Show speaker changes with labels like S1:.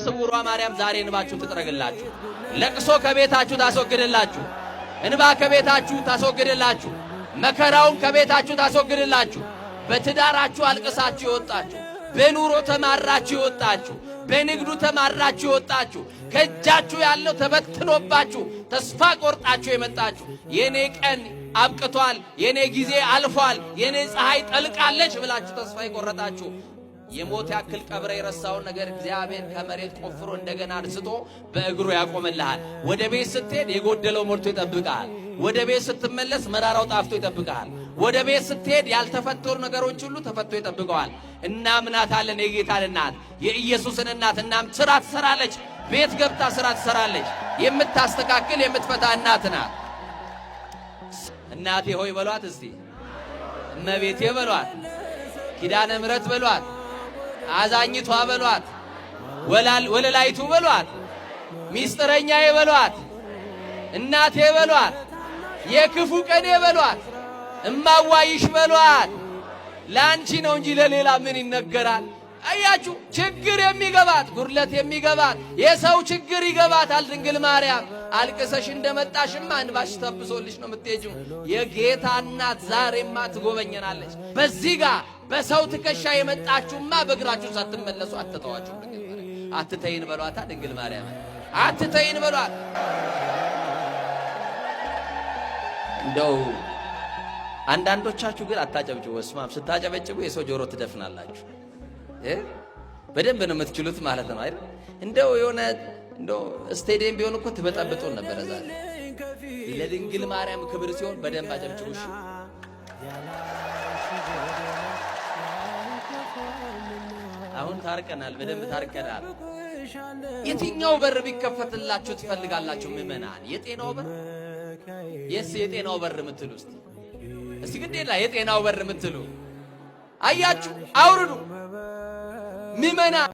S1: ስውሯ ማርያም ዛሬ እንባችሁን ትጥረግላችሁ፣ ለቅሶ ከቤታችሁ ታስወግድላችሁ፣ እንባ ከቤታችሁ ታስወግድላችሁ፣ መከራውን ከቤታችሁ ታስወግድላችሁ። በትዳራችሁ አልቅሳችሁ ይወጣችሁ፣ በኑሮ ተማራችሁ ይወጣችሁ፣ በንግዱ ተማራችሁ ይወጣችሁ፣ ከእጃችሁ ያለው ተበትኖባችሁ ተስፋ ቆርጣችሁ የመጣችሁ የኔ ቀን አብቅቷል፣ የኔ ጊዜ አልፏል፣ የኔ ፀሐይ ጠልቃለች ብላችሁ ተስፋ የቆረጣችሁ የሞት ያክል ቀብረ የረሳውን ነገር እግዚአብሔር ከመሬት ቆፍሮ እንደገና አንስቶ በእግሩ ያቆምልሃል። ወደ ቤት ስትሄድ የጎደለው ሞልቶ ይጠብቃል። ወደ ቤት ስትመለስ መራራው ጣፍቶ ይጠብቃል። ወደ ቤት ስትሄድ ያልተፈተሩ ነገሮች ሁሉ ተፈቶ ይጠብቀዋል። እናምናታለን የጌታን እናት የኢየሱስን እናት። እናም ስራ ትሰራለች፣ ቤት ገብታ ስራ ትሰራለች። የምታስተካክል የምትፈታ እናት ናት። እናቴ ሆይ በሏት እስቲ፣ እመቤቴ በሏት፣ ኪዳነ ምሕረት በሏት፣ አዛኝቷ በሏት፣ ወለላይቱ በሏት፣ ሚስጥረኛዬ በሏት፣ እናቴ በሏት፣ የክፉ ቀኔ በሏት፣ እማዋይሽ በሏት። ለአንቺ ነው እንጂ ለሌላ ምን ይነገራል? አያችሁ፣ ችግር የሚገባት ጉድለት የሚገባት የሰው ችግር ይገባታል ድንግል ማርያም። አልቅሰሽ እንደመጣሽማ እንባሽ ተብሶልሽ ነው የምትሄጂው። የጌታ እናት ዛሬማ ትጎበኘናለች። በዚህ ጋር በሰው ትከሻ የመጣችሁማ በእግራችሁ ሳትመለሱ አትተዋችሁ። ድንግል ማርያም አትተይን በሏታ። ድንግል ማርያም አትተይን በሏት። እንደው አንዳንዶቻችሁ ግን አታጨብጭቡ። ወስማም ስታጨበጭቡ የሰው ጆሮ ትደፍናላችሁ። በደንብ ነው የምትችሉት ማለት ነው አይደል? እንደው የሆነ እንደው ስቴዲየም ቢሆን እኮ ትበጠብጡን ነበር። ዛሬ ለድንግል ማርያም ክብር ሲሆን በደንብ አጨብጭቡሽ። አሁን ታርቀናል፣ በደንብ ታርቀናል። የትኛው በር ቢከፈትላችሁ ትፈልጋላችሁ ምእመናን? የጤናው በር? የጤናው በር የምትሉ እስቲ ግዴላ የጤናው በር የምትሉ አያችሁ፣ አውርዱ ምእመናን።